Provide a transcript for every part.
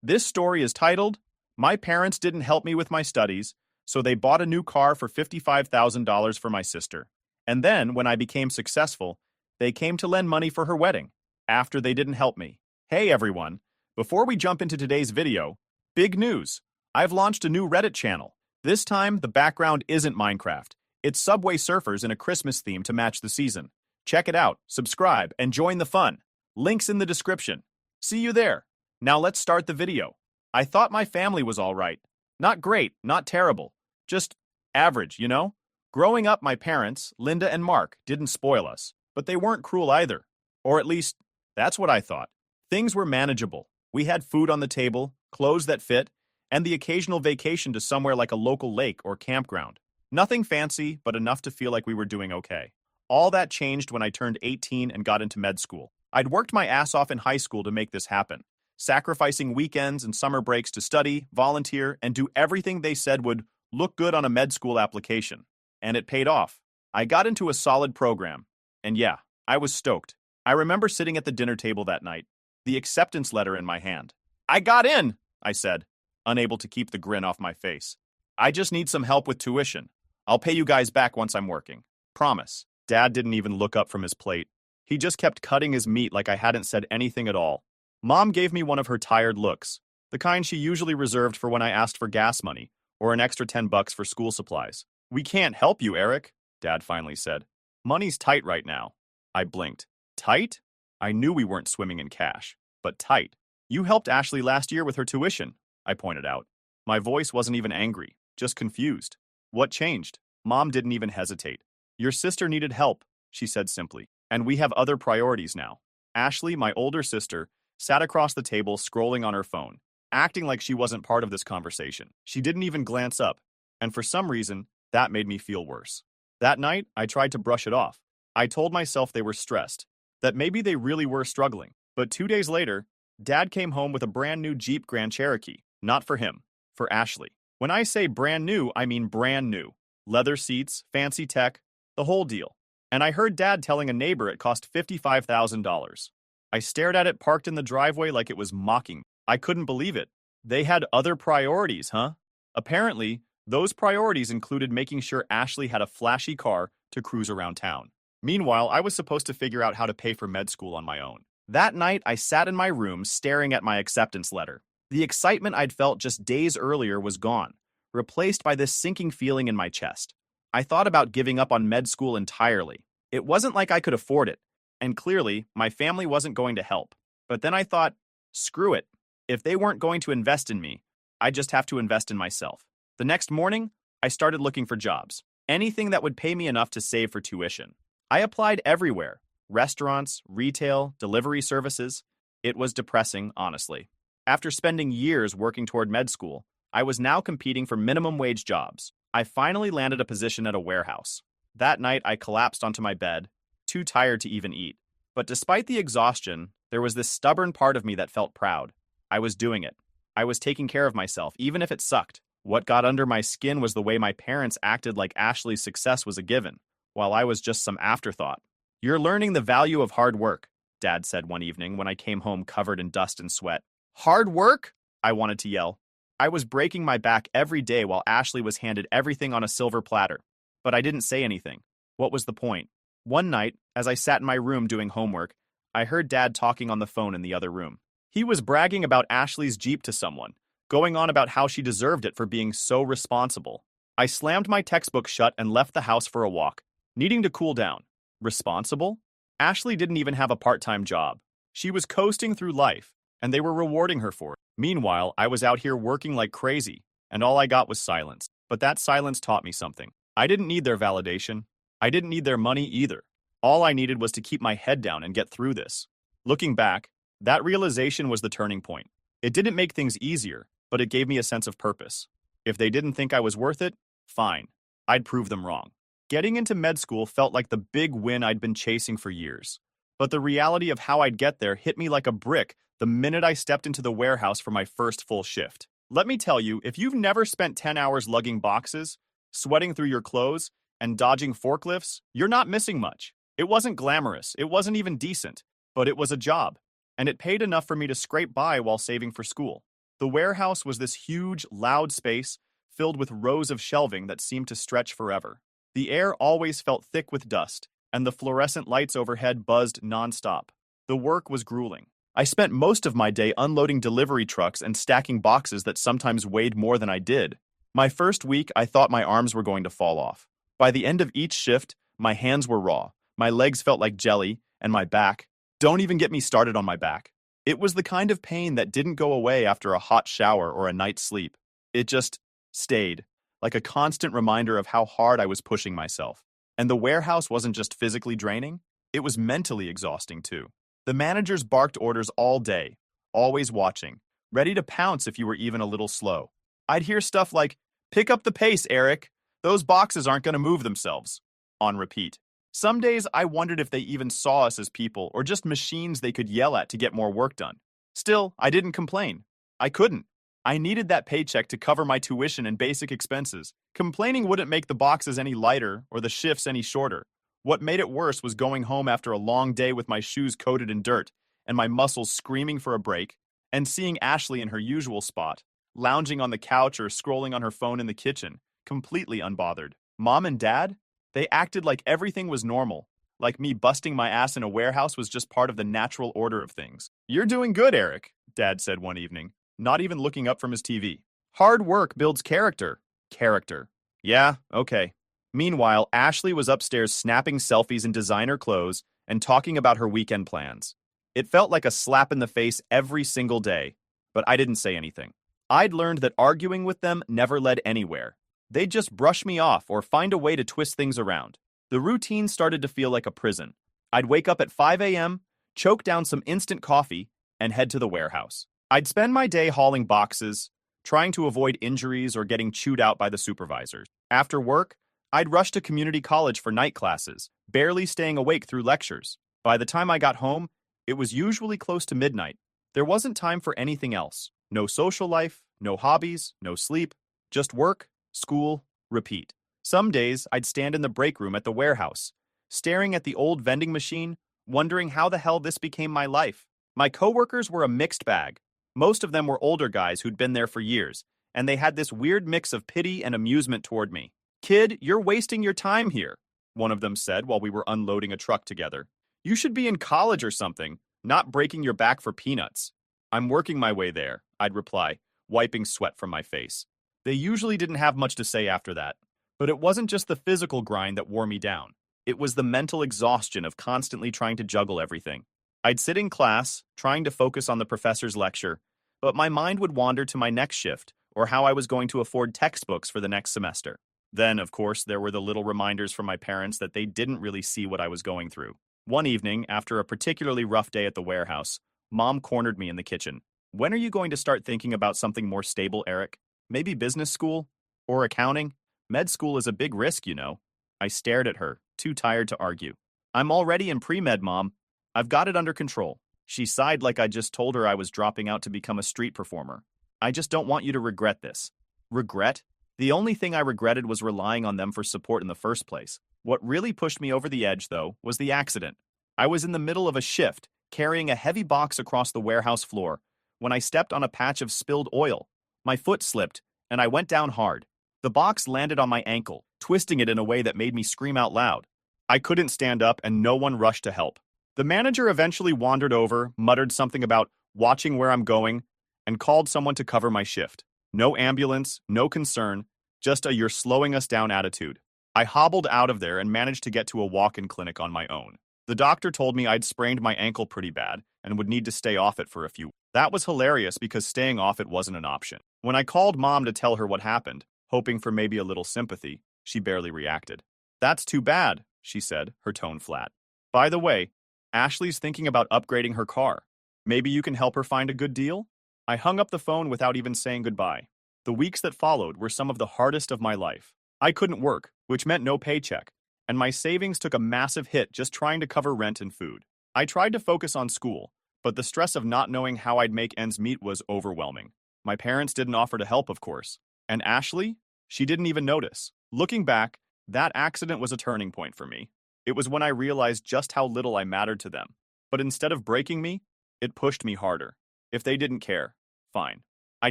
This story is titled, My Parents Didn't Help Me with My Studies, so they bought a new car for $55,000 for my sister. And then, when I became successful, they came to lend money for her wedding, after they didn't help me. Hey everyone, before we jump into today's video, big news! I've launched a new Reddit channel. This time, the background isn't Minecraft. It's Subway Surfers in a Christmas theme to match the season. Check it out, subscribe, and join the fun. Links in the description. See you there. Now let's start the video. I thought my family was all right. Not great, not terrible. Just average, you know? Growing up, my parents, Linda and Mark, didn't spoil us, but they weren't cruel either. Or at least, that's what I thought. Things were manageable. We had food on the table, clothes that fit, and the occasional vacation to somewhere like a local lake or campground. Nothing fancy, but enough to feel like we were doing okay. All that changed when I turned 18 and got into med school. I'd worked my ass off in high school to make this happen, sacrificing weekends and summer breaks to study, volunteer, and do everything they said would look good on a med school application. And it paid off. I got into a solid program. And yeah, I was stoked. I remember sitting at the dinner table that night, the acceptance letter in my hand. I got in, I said, unable to keep the grin off my face. I just need some help with tuition. I'll pay you guys back once I'm working. Promise. Dad didn't even look up from his plate. He just kept cutting his meat like I hadn't said anything at all. Mom gave me one of her tired looks, the kind she usually reserved for when I asked for gas money or an extra $10 for school supplies. We can't help you, Eric, Dad finally said. Money's tight right now. I blinked. Tight? I knew we weren't swimming in cash, but tight. You helped Ashley last year with her tuition, I pointed out. My voice wasn't even angry, just confused. What changed? Mom didn't even hesitate. Your sister needed help, she said simply, and we have other priorities now. Ashley, my older sister, sat across the table scrolling on her phone, acting like she wasn't part of this conversation. She didn't even glance up, and for some reason, that made me feel worse. That night, I tried to brush it off. I told myself they were stressed, that maybe they really were struggling. But 2 days later, Dad came home with a brand new Jeep Grand Cherokee. Not for him, for Ashley. When I say brand new, I mean brand new. Leather seats, fancy tech, the whole deal. And I heard Dad telling a neighbor it cost $55,000. I stared at it parked in the driveway like it was mocking me. I couldn't believe it. They had other priorities, huh? Apparently, those priorities included making sure Ashley had a flashy car to cruise around town. Meanwhile, I was supposed to figure out how to pay for med school on my own. That night, I sat in my room staring at my acceptance letter. The excitement I'd felt just days earlier was gone, replaced by this sinking feeling in my chest. I thought about giving up on med school entirely. It wasn't like I could afford it, and clearly, my family wasn't going to help. But then I thought, screw it. If they weren't going to invest in me, I'd just have to invest in myself. The next morning, I started looking for jobs. Anything that would pay me enough to save for tuition. I applied everywhere. Restaurants, retail, delivery services. It was depressing, honestly. After spending years working toward med school, I was now competing for minimum wage jobs. I finally landed a position at a warehouse. That night, I collapsed onto my bed, too tired to even eat. But despite the exhaustion, there was this stubborn part of me that felt proud. I was doing it. I was taking care of myself, even if it sucked. What got under my skin was the way my parents acted like Ashley's success was a given, while I was just some afterthought. You're learning the value of hard work, Dad said one evening when I came home covered in dust and sweat. Hard work? I wanted to yell. I was breaking my back every day while Ashley was handed everything on a silver platter. But I didn't say anything. What was the point? One night, as I sat in my room doing homework, I heard Dad talking on the phone in the other room. He was bragging about Ashley's Jeep to someone, going on about how she deserved it for being so responsible. I slammed my textbook shut and left the house for a walk, needing to cool down. Responsible? Ashley didn't even have a part-time job. She was coasting through life, and they were rewarding her for it. Meanwhile, I was out here working like crazy, and all I got was silence. But that silence taught me something. I didn't need their validation. I didn't need their money either. All I needed was to keep my head down and get through this. Looking back, that realization was the turning point. It didn't make things easier, but it gave me a sense of purpose. If they didn't think I was worth it, fine. I'd prove them wrong. Getting into med school felt like the big win I'd been chasing for years. But the reality of how I'd get there hit me like a brick the minute I stepped into the warehouse for my first full shift. Let me tell you, if you've never spent 10 hours lugging boxes, sweating through your clothes, and dodging forklifts, you're not missing much. It wasn't glamorous, it wasn't even decent, but it was a job, and it paid enough for me to scrape by while saving for school. The warehouse was this huge, loud space filled with rows of shelving that seemed to stretch forever. The air always felt thick with dust, and the fluorescent lights overhead buzzed nonstop. The work was grueling. I spent most of my day unloading delivery trucks and stacking boxes that sometimes weighed more than I did. My first week, I thought my arms were going to fall off. By the end of each shift, my hands were raw, my legs felt like jelly, and my back. Don't even get me started on my back. It was the kind of pain that didn't go away after a hot shower or a night's sleep. It just stayed, like a constant reminder of how hard I was pushing myself. And the warehouse wasn't just physically draining, it was mentally exhausting too. The managers barked orders all day, always watching, ready to pounce if you were even a little slow. I'd hear stuff like, "Pick up the pace, Eric. Those boxes aren't going to move themselves," on repeat. Some days I wondered if they even saw us as people or just machines they could yell at to get more work done. Still, I didn't complain. I couldn't. I needed that paycheck to cover my tuition and basic expenses. Complaining wouldn't make the boxes any lighter or the shifts any shorter. What made it worse was going home after a long day with my shoes coated in dirt and my muscles screaming for a break, and seeing Ashley in her usual spot, lounging on the couch or scrolling on her phone in the kitchen, completely unbothered. Mom and Dad? They acted like everything was normal, like me busting my ass in a warehouse was just part of the natural order of things. "You're doing good, Eric," Dad said one evening, not even looking up from his TV. "Hard work builds character." Character. Yeah, okay. Meanwhile, Ashley was upstairs snapping selfies in designer clothes and talking about her weekend plans. It felt like a slap in the face every single day, but I didn't say anything. I'd learned that arguing with them never led anywhere. They'd just brush me off or find a way to twist things around. The routine started to feel like a prison. I'd wake up at 5 a.m., choke down some instant coffee, and head to the warehouse. I'd spend my day hauling boxes, trying to avoid injuries or getting chewed out by the supervisors. After work, I'd rush to community college for night classes, barely staying awake through lectures. By the time I got home, it was usually close to midnight. There wasn't time for anything else. No social life, no hobbies, no sleep, just work, school, repeat. Some days, I'd stand in the break room at the warehouse, staring at the old vending machine, wondering how the hell this became my life. My coworkers were a mixed bag. Most of them were older guys who'd been there for years, and they had this weird mix of pity and amusement toward me. "Kid, you're wasting your time here," one of them said while we were unloading a truck together. "You should be in college or something, not breaking your back for peanuts." "I'm working my way there," I'd reply, wiping sweat from my face. They usually didn't have much to say after that. But it wasn't just the physical grind that wore me down. It was the mental exhaustion of constantly trying to juggle everything. I'd sit in class, trying to focus on the professor's lecture, but my mind would wander to my next shift or how I was going to afford textbooks for the next semester. Then, of course, there were the little reminders from my parents that they didn't really see what I was going through. One evening, after a particularly rough day at the warehouse, Mom cornered me in the kitchen. "When are you going to start thinking about something more stable, Eric? Maybe business school? Or accounting? Med school is a big risk, you know." I stared at her, too tired to argue. "I'm already in pre-med, Mom. I've got it under control." She sighed like I just told her I was dropping out to become a street performer. "I just don't want you to regret this." Regret? The only thing I regretted was relying on them for support in the first place. What really pushed me over the edge, though, was the accident. I was in the middle of a shift, carrying a heavy box across the warehouse floor, when I stepped on a patch of spilled oil. My foot slipped, and I went down hard. The box landed on my ankle, twisting it in a way that made me scream out loud. I couldn't stand up, and no one rushed to help. The manager eventually wandered over, muttered something about watching where I'm going, and called someone to cover my shift. No ambulance, no concern, just a "you're slowing us down" attitude. I hobbled out of there and managed to get to a walk-in clinic on my own. The doctor told me I'd sprained my ankle pretty bad and would need to stay off it for a few. That was hilarious because staying off it wasn't an option. When I called Mom to tell her what happened, hoping for maybe a little sympathy, she barely reacted. "That's too bad," she said, her tone flat. "By the way, Ashley's thinking about upgrading her car. Maybe you can help her find a good deal?" I hung up the phone without even saying goodbye. The weeks that followed were some of the hardest of my life. I couldn't work, which meant no paycheck, and my savings took a massive hit just trying to cover rent and food. I tried to focus on school, but the stress of not knowing how I'd make ends meet was overwhelming. My parents didn't offer to help, of course. And Ashley? She didn't even notice. Looking back, that accident was a turning point for me. It was when I realized just how little I mattered to them. But instead of breaking me, it pushed me harder. If they didn't care, fine. I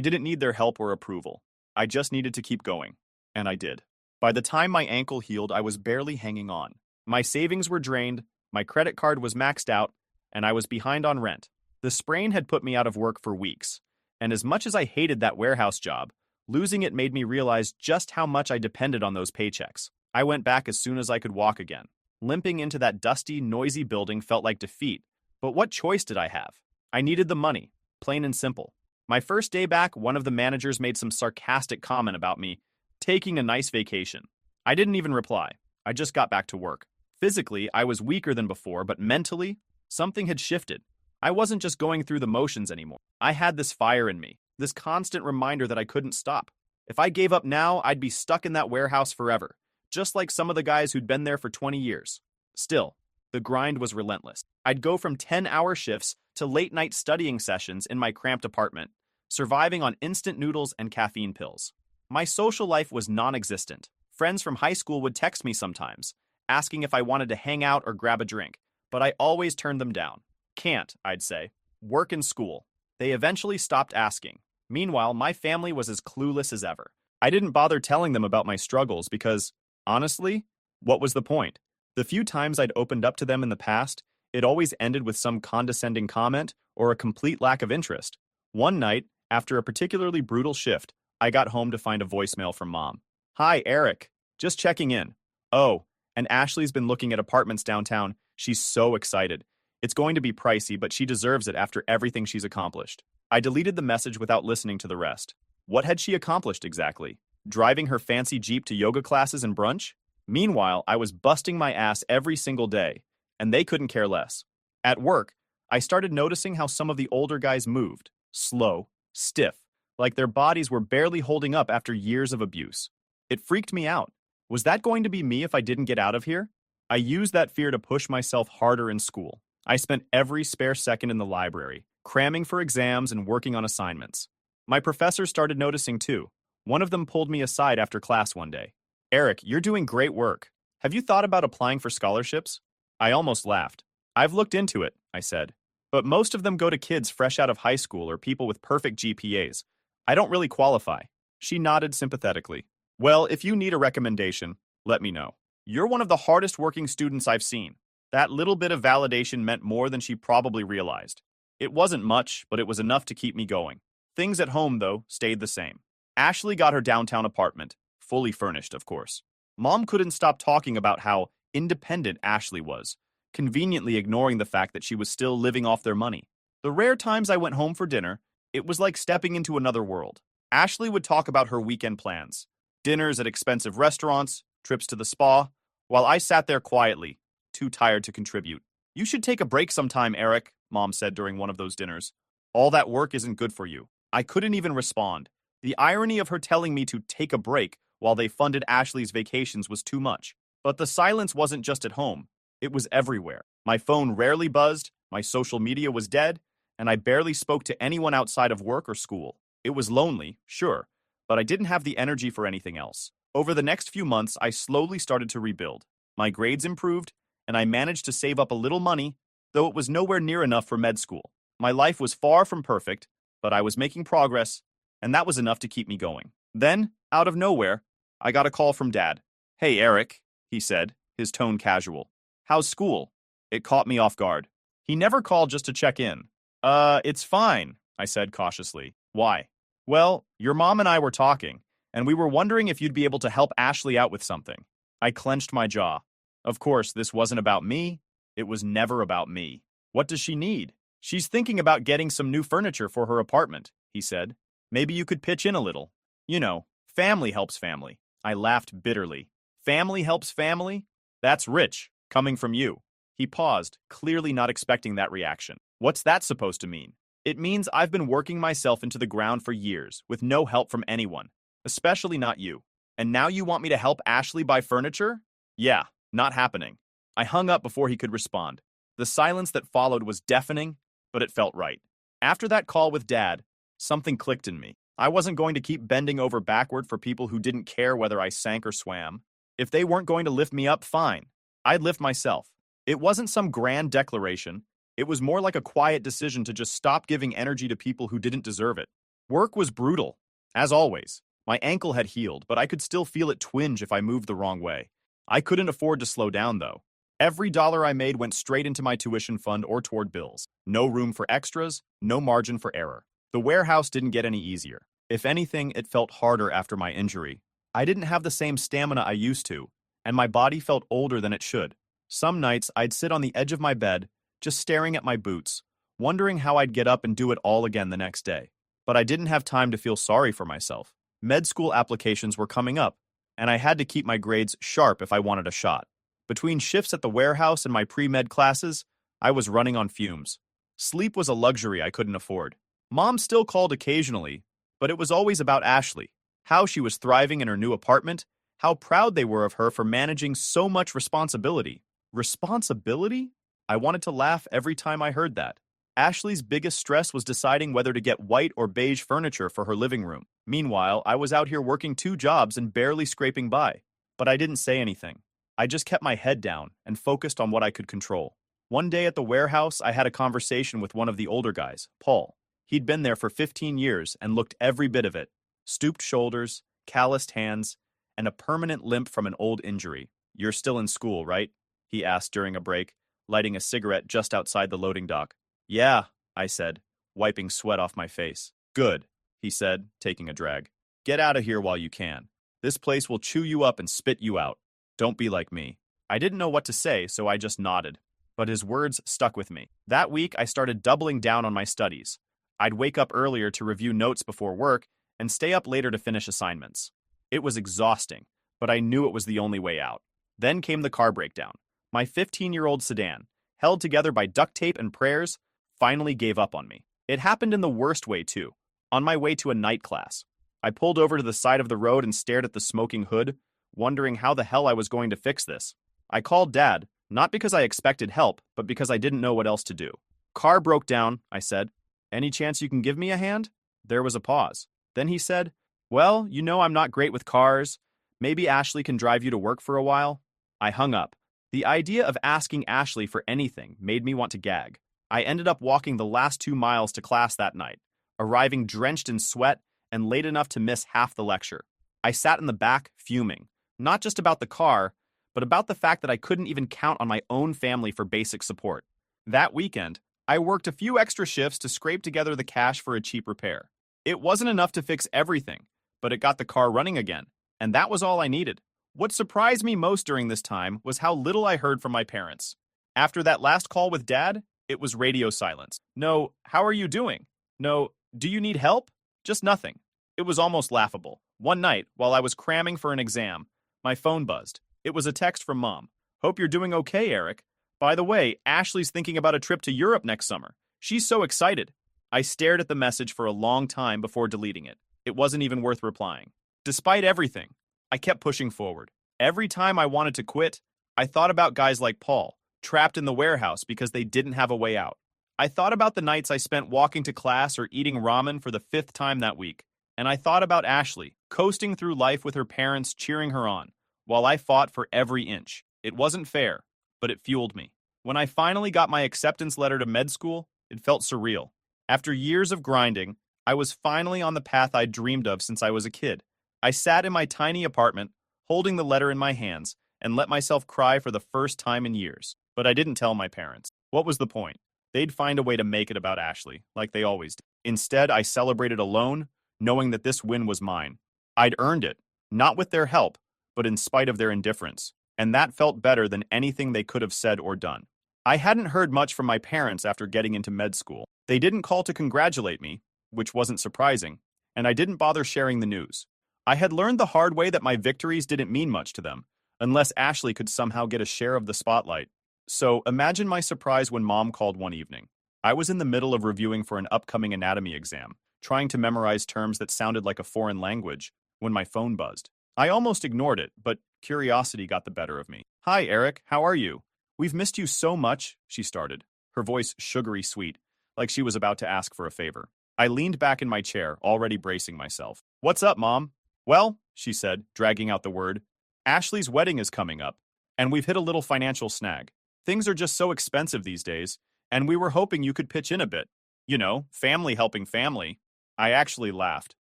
didn't need their help or approval. I just needed to keep going. And I did. By the time my ankle healed, I was barely hanging on. My savings were drained, my credit card was maxed out, and I was behind on rent. The sprain had put me out of work for weeks, and as much as I hated that warehouse job, losing it made me realize just how much I depended on those paychecks. I went back as soon as I could walk again. Limping into that dusty, noisy building felt like defeat, but what choice did I have? I needed the money, plain and simple. My first day back, one of the managers made some sarcastic comment about me taking a nice vacation. I didn't even reply. I just got back to work. Physically, I was weaker than before, but mentally, something had shifted. I wasn't just going through the motions anymore. I had this fire in me, this constant reminder that I couldn't stop. If I gave up now, I'd be stuck in that warehouse forever, just like some of the guys who'd been there for 20 years. Still, the grind was relentless. I'd go from 10-hour shifts to late-night studying sessions in my cramped apartment, surviving on instant noodles and caffeine pills. My social life was non-existent. Friends from high school would text me sometimes, asking if I wanted to hang out or grab a drink, but I always turned them down. Can't, I'd say. Work and school. They eventually stopped asking. Meanwhile, my family was as clueless as ever. I didn't bother telling them about my struggles because, honestly, what was the point? The few times I'd opened up to them in the past, it always ended with some condescending comment or a complete lack of interest. One night, after a particularly brutal shift, I got home to find a voicemail from Mom. "Hi, Eric. Just checking in. Oh, and Ashley's been looking at apartments downtown. She's so excited. It's going to be pricey, but she deserves it after everything she's accomplished." I deleted the message without listening to the rest. What had she accomplished exactly? Driving her fancy Jeep to yoga classes and brunch? Meanwhile, I was busting my ass every single day, and they couldn't care less. At work, I started noticing how some of the older guys moved, slow, stiff, like their bodies were barely holding up after years of abuse. It freaked me out. Was that going to be me if I didn't get out of here? I used that fear to push myself harder in school. I spent every spare second in the library, cramming for exams and working on assignments. My professors started noticing too. One of them pulled me aside after class one day. "Eric, you're doing great work. Have you thought about applying for scholarships?" I almost laughed. "I've looked into it," I said. "But most of them go to kids fresh out of high school or people with perfect GPAs. I don't really qualify." She nodded sympathetically. "Well, if you need a recommendation, let me know. You're one of the hardest working students I've seen." That little bit of validation meant more than she probably realized. It wasn't much, but it was enough to keep me going. Things at home, though, stayed the same. Ashley got her downtown apartment, fully furnished, of course. Mom couldn't stop talking about how independent Ashley was, conveniently ignoring the fact that she was still living off their money. The rare times I went home for dinner, it was like stepping into another world. Ashley would talk about her weekend plans, dinners at expensive restaurants, trips to the spa, while I sat there quietly, too tired to contribute. "You should take a break sometime, Eric," Mom said during one of those dinners. "All that work isn't good for you." I couldn't even respond. The irony of her telling me to take a break while they funded Ashley's vacations was too much. But the silence wasn't just at home. It was everywhere. My phone rarely buzzed, my social media was dead, and I barely spoke to anyone outside of work or school. It was lonely, sure, but I didn't have the energy for anything else. Over the next few months, I slowly started to rebuild. My grades improved, and I managed to save up a little money, though it was nowhere near enough for med school. My life was far from perfect, but I was making progress, and that was enough to keep me going. Then, out of nowhere, I got a call from Dad. "Hey, Eric," he said, his tone casual. "How's school?" It caught me off guard. He never called just to check in. It's fine," I said cautiously. "Why?" "Well, your mom and I were talking, and we were wondering if you'd be able to help Ashley out with something." I clenched my jaw. Of course, this wasn't about me. It was never about me. "What does she need?" "She's thinking about getting some new furniture for her apartment," he said. "Maybe you could pitch in a little. You know, family helps family." I laughed bitterly. "Family helps family? That's rich, coming from you." He paused, clearly not expecting that reaction. "What's that supposed to mean?" "It means I've been working myself into the ground for years, with no help from anyone, especially not you. And now you want me to help Ashley buy furniture?" "Yeah, not happening." I hung up before he could respond. The silence that followed was deafening, but it felt right. After that call with Dad, something clicked in me. I wasn't going to keep bending over backward for people who didn't care whether I sank or swam. If they weren't going to lift me up, fine. I'd lift myself. It wasn't some grand declaration. It was more like a quiet decision to just stop giving energy to people who didn't deserve it. Work was brutal. As always, my ankle had healed, but I could still feel it twinge if I moved the wrong way. I couldn't afford to slow down, though. Every dollar I made went straight into my tuition fund or toward bills. No room for extras, no margin for error. The warehouse didn't get any easier. If anything, it felt harder after my injury. I didn't have the same stamina I used to, and my body felt older than it should. Some nights, I'd sit on the edge of my bed, just staring at my boots, wondering how I'd get up and do it all again the next day. But I didn't have time to feel sorry for myself. Med school applications were coming up, and I had to keep my grades sharp if I wanted a shot. Between shifts at the warehouse and my pre-med classes, I was running on fumes. Sleep was a luxury I couldn't afford. Mom still called occasionally, but it was always about Ashley, how she was thriving in her new apartment, how proud they were of her for managing so much responsibility. Responsibility? I wanted to laugh every time I heard that. Ashley's biggest stress was deciding whether to get white or beige furniture for her living room. Meanwhile, I was out here working 2 jobs and barely scraping by. But I didn't say anything. I just kept my head down and focused on what I could control. One day at the warehouse, I had a conversation with one of the older guys, Paul. He'd been there for 15 years and looked every bit of it. Stooped shoulders, calloused hands, and a permanent limp from an old injury. "You're still in school, right?" he asked during a break, lighting a cigarette just outside the loading dock. "Yeah," I said, wiping sweat off my face. "Good," he said, taking a drag. "Get out of here while you can. This place will chew you up and spit you out. Don't be like me." I didn't know what to say, so I just nodded. But his words stuck with me. That week, I started doubling down on my studies. I'd wake up earlier to review notes before work and stay up later to finish assignments. It was exhausting, but I knew it was the only way out. Then came the car breakdown. My 15-year-old sedan, held together by duct tape and prayers, finally gave up on me. It happened in the worst way, too. On my way to a night class, I pulled over to the side of the road and stared at the smoking hood, wondering how the hell I was going to fix this. I called Dad, not because I expected help, but because I didn't know what else to do. "Car broke down," I said. "Any chance you can give me a hand?" There was a pause. Then he said, "Well, you know I'm not great with cars. Maybe Ashley can drive you to work for a while." I hung up. The idea of asking Ashley for anything made me want to gag. I ended up walking the last 2 miles to class that night, arriving drenched in sweat and late enough to miss half the lecture. I sat in the back, fuming, not just about the car, but about the fact that I couldn't even count on my own family for basic support. That weekend, I worked a few extra shifts to scrape together the cash for a cheap repair. It wasn't enough to fix everything, but it got the car running again, and that was all I needed. What surprised me most during this time was how little I heard from my parents. After that last call with Dad, it was radio silence. No, "How are you doing?" No, "Do you need help?" Just nothing. It was almost laughable. One night, while I was cramming for an exam, my phone buzzed. It was a text from Mom. "Hope you're doing okay, Eric. By the way, Ashley's thinking about a trip to Europe next summer. She's so excited." I stared at the message for a long time before deleting it. It wasn't even worth replying. Despite everything, I kept pushing forward. Every time I wanted to quit, I thought about guys like Paul, trapped in the warehouse because they didn't have a way out. I thought about the nights I spent walking to class or eating ramen for the 5th time that week. And I thought about Ashley, coasting through life with her parents cheering her on, while I fought for every inch. It wasn't fair, but it fueled me. When I finally got my acceptance letter to med school, it felt surreal. After years of grinding, I was finally on the path I'd dreamed of since I was a kid. I sat in my tiny apartment, holding the letter in my hands, and let myself cry for the first time in years. But I didn't tell my parents. What was the point? They'd find a way to make it about Ashley, like they always did. Instead, I celebrated alone, knowing that this win was mine. I'd earned it, not with their help, but in spite of their indifference. And that felt better than anything they could have said or done. I hadn't heard much from my parents after getting into med school. They didn't call to congratulate me, which wasn't surprising, and I didn't bother sharing the news. I had learned the hard way that my victories didn't mean much to them, unless Ashley could somehow get a share of the spotlight. So imagine my surprise when Mom called one evening. I was in the middle of reviewing for an upcoming anatomy exam, trying to memorize terms that sounded like a foreign language, when my phone buzzed. I almost ignored it, but curiosity got the better of me. "Hi, Eric, how are you? We've missed you so much," she started, her voice sugary sweet, like she was about to ask for a favor. I leaned back in my chair, already bracing myself. "What's up, Mom?" "Well," she said, dragging out the word, "Ashley's wedding is coming up, and we've hit a little financial snag. Things are just so expensive these days, and we were hoping you could pitch in a bit. You know, family helping family." I actually laughed,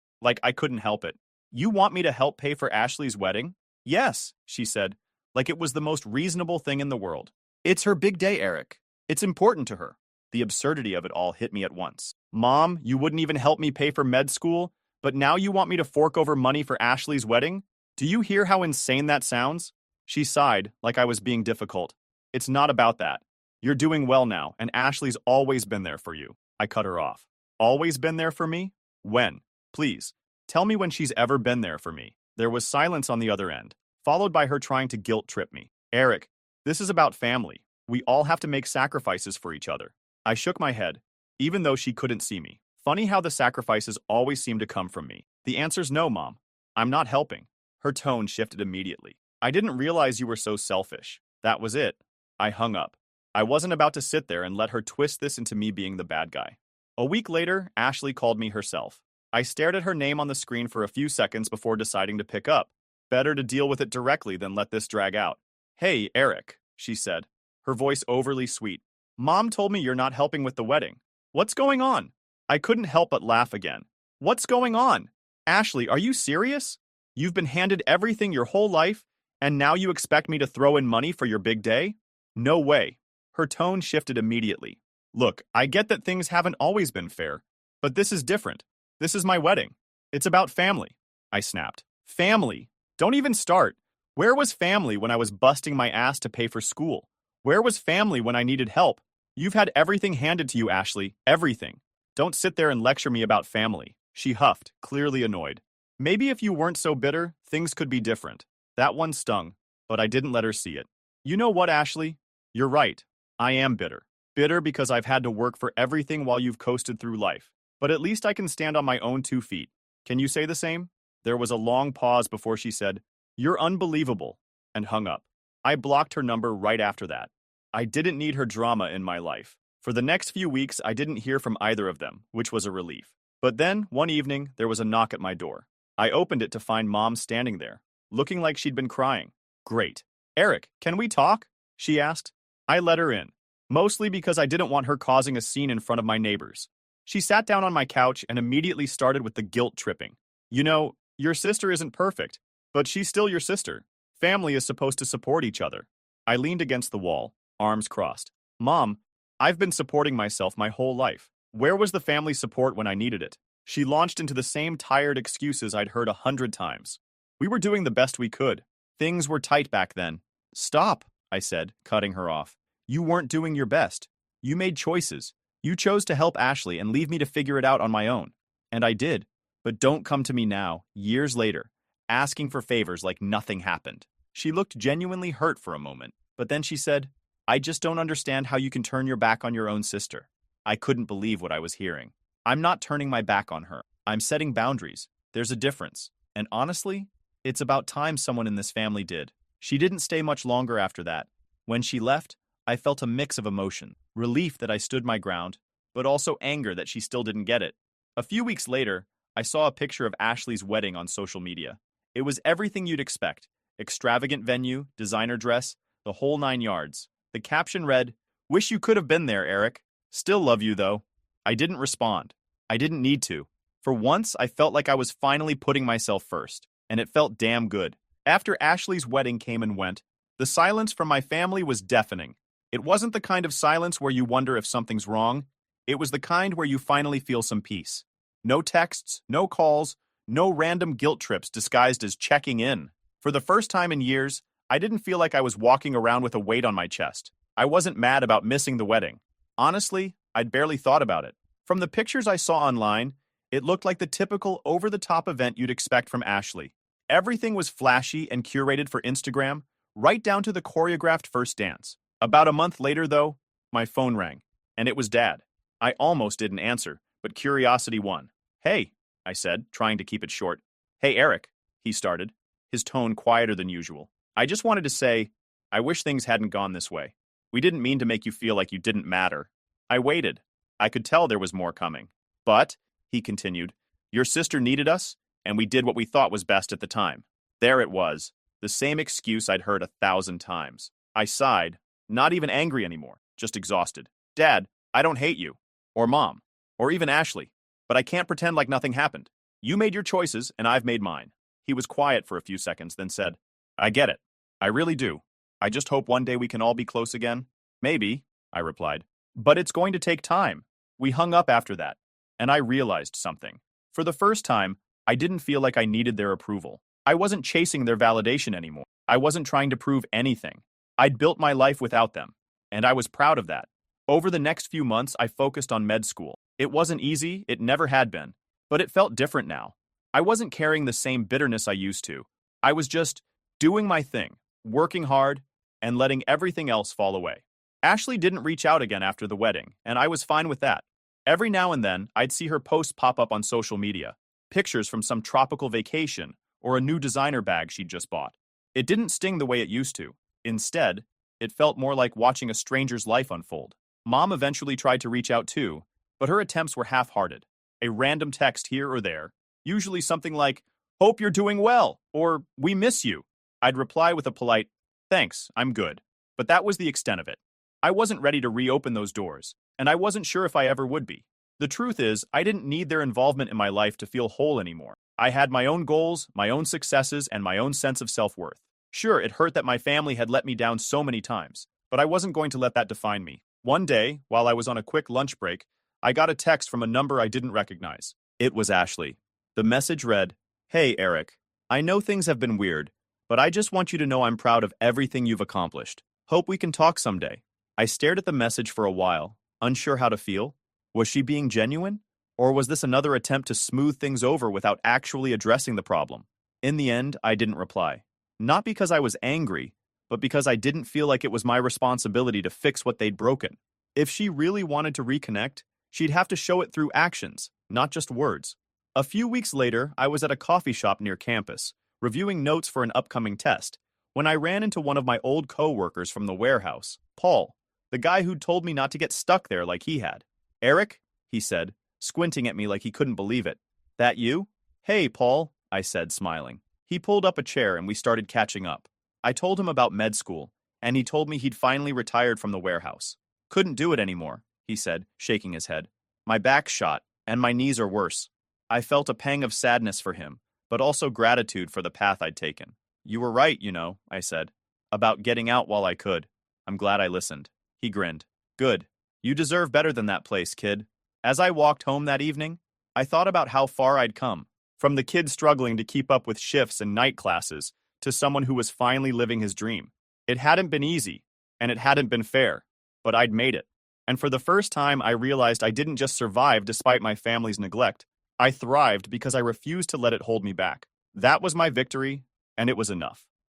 like I couldn't help it. You want me to help pay for Ashley's wedding? Yes, she said, like it was the most reasonable thing in the world. It's her big day, Eric. It's important to her. The absurdity of it all hit me at once. Mom, you wouldn't even help me pay for med school, but now you want me to fork over money for Ashley's wedding? Do you hear how insane that sounds? She sighed, like I was being difficult. It's not about that. You're doing well now, and Ashley's always been there for you. I cut her off. Always been there for me? When? Please, tell me when she's ever been there for me. There was silence on the other end, followed by her trying to guilt trip me. Eric, this is about family. We all have to make sacrifices for each other. I shook my head, even though she couldn't see me. Funny how the sacrifices always seem to come from me. The answer's no, Mom. I'm not helping. Her tone shifted immediately. I didn't realize you were so selfish. That was it. I hung up. I wasn't about to sit there and let her twist this into me being the bad guy. A week later, Ashley called me herself. I stared at her name on the screen for a few seconds before deciding to pick up. Better to deal with it directly than let this drag out. Hey, Eric, she said, her voice overly sweet. Mom told me you're not helping with the wedding. What's going on? I couldn't help but laugh again. What's going on? Ashley, are you serious? You've been handed everything your whole life, and now you expect me to throw in money for your big day? No way. Her tone shifted immediately. Look, I get that things haven't always been fair, but this is different. This is my wedding. It's about family. I snapped. Family? Don't even start. Where was family when I was busting my ass to pay for school? Where was family when I needed help? You've had everything handed to you, Ashley. Everything. Don't sit there and lecture me about family. She huffed, clearly annoyed. Maybe if you weren't so bitter, things could be different. That one stung, but I didn't let her see it. You know what, Ashley? You're right. I am bitter. Bitter because I've had to work for everything while you've coasted through life. But at least I can stand on my own 2 feet. Can you say the same? There was a long pause before she said, You're unbelievable, and hung up. I blocked her number right after that. I didn't need her drama in my life. For the next few weeks, I didn't hear from either of them, which was a relief. But then, one evening, there was a knock at my door. I opened it to find Mom standing there, looking like she'd been crying. Great. Eric, can we talk? She asked. I let her in, mostly because I didn't want her causing a scene in front of my neighbors. She sat down on my couch and immediately started with the guilt tripping. You know, your sister isn't perfect, but she's still your sister. Family is supposed to support each other. I leaned against the wall, arms crossed. Mom, I've been supporting myself my whole life. Where was the family support when I needed it? She launched into the same tired excuses I'd heard 100 times. We were doing the best we could. Things were tight back then. Stop, I said, cutting her off. You weren't doing your best. You made choices. You chose to help Ashley and leave me to figure it out on my own. And I did. But don't come to me now, years later, asking for favors like nothing happened. She looked genuinely hurt for a moment, but then she said, I just don't understand how you can turn your back on your own sister. I couldn't believe what I was hearing. I'm not turning my back on her. I'm setting boundaries. There's a difference. And honestly, it's about time someone in this family did. She didn't stay much longer after that. When she left, I felt a mix of emotion. Relief that I stood my ground, but also anger that she still didn't get it. A few weeks later, I saw a picture of Ashley's wedding on social media. It was everything you'd expect. Extravagant venue, designer dress, the whole 9 yards. The caption read, Wish you could have been there, Eric. Still love you, though. I didn't respond. I didn't need to. For once, I felt like I was finally putting myself first, and it felt damn good. After Ashley's wedding came and went, the silence from my family was deafening. It wasn't the kind of silence where you wonder if something's wrong. It was the kind where you finally feel some peace. No texts, no calls, no random guilt trips disguised as checking in. For the first time in years, I didn't feel like I was walking around with a weight on my chest. I wasn't mad about missing the wedding. Honestly, I'd barely thought about it. From the pictures I saw online, it looked like the typical over-the-top event you'd expect from Ashley. Everything was flashy and curated for Instagram, right down to the choreographed first dance. About a month later, though, my phone rang, and it was Dad. I almost didn't answer, but curiosity won. Hey, I said, trying to keep it short. Hey, Eric, he started, his tone quieter than usual. I just wanted to say, I wish things hadn't gone this way. We didn't mean to make you feel like you didn't matter. I waited. I could tell there was more coming. But, he continued, your sister needed us, and we did what we thought was best at the time. There it was, the same excuse I'd heard 1,000 times. I sighed, not even angry anymore, just exhausted. Dad, I don't hate you. Or Mom. Or even Ashley. but I can't pretend like nothing happened. You made your choices, and I've made mine. He was quiet for a few seconds, then said, I get it. I really do. I just hope one day we can all be close again. Maybe, I replied. But it's going to take time. We hung up after that, and I realized something. For the first time, I didn't feel like I needed their approval. I wasn't chasing their validation anymore. I wasn't trying to prove anything. I'd built my life without them, and I was proud of that. Over the next few months, I focused on med school. It wasn't easy, it never had been, but it felt different now. I wasn't carrying the same bitterness I used to. I was just doing my thing, working hard, and letting everything else fall away. Ashley didn't reach out again after the wedding, and I was fine with that. Every now and then, I'd see her posts pop up on social media, pictures from some tropical vacation or a new designer bag she'd just bought. It didn't sting the way it used to. Instead, it felt more like watching a stranger's life unfold. Mom eventually tried to reach out too, but her attempts were half-hearted. A random text here or there, usually something like, "Hope you're doing well," or "We miss you." I'd reply with a polite, "Thanks, I'm good." But that was the extent of it. I wasn't ready to reopen those doors, and I wasn't sure if I ever would be. The truth is, I didn't need their involvement in my life to feel whole anymore. I had my own goals, my own successes, and my own sense of self-worth. Sure, it hurt that my family had let me down so many times, but I wasn't going to let that define me. One day, while I was on a quick lunch break, I got a text from a number I didn't recognize. It was Ashley. The message read, "Hey, Eric. I know things have been weird, but I just want you to know I'm proud of everything you've accomplished. Hope we can talk someday." I stared at the message for a while, unsure how to feel. Was she being genuine? Or was this another attempt to smooth things over without actually addressing the problem? In the end, I didn't reply. Not because I was angry, but because I didn't feel like it was my responsibility to fix what they'd broken. If she really wanted to reconnect, she'd have to show it through actions, not just words. A few weeks later, I was at a coffee shop near campus, reviewing notes for an upcoming test, when I ran into one of my old co-workers from the warehouse, Paul, the guy who'd told me not to get stuck there like he had. "Eric," he said, squinting at me like he couldn't believe it. "That you?" "Hey, Paul," I said, smiling. He pulled up a chair and we started catching up. I told him about med school, and he told me he'd finally retired from the warehouse. "Couldn't do it anymore," he said, shaking his head. "My back's shot, and my knees are worse." I felt a pang of sadness for him, but also gratitude for the path I'd taken. "You were right, you know," I said, "about getting out while I could. I'm glad I listened." He grinned. "Good. You deserve better than that place, kid." As I walked home that evening, I thought about how far I'd come, from the kid struggling to keep up with shifts and night classes to someone who was finally living his dream. It hadn't been easy, and it hadn't been fair, but I'd made it. And for the first time, I realized I didn't just survive despite my family's neglect. I thrived because I refused to let it hold me back. That was my victory, and it was enough.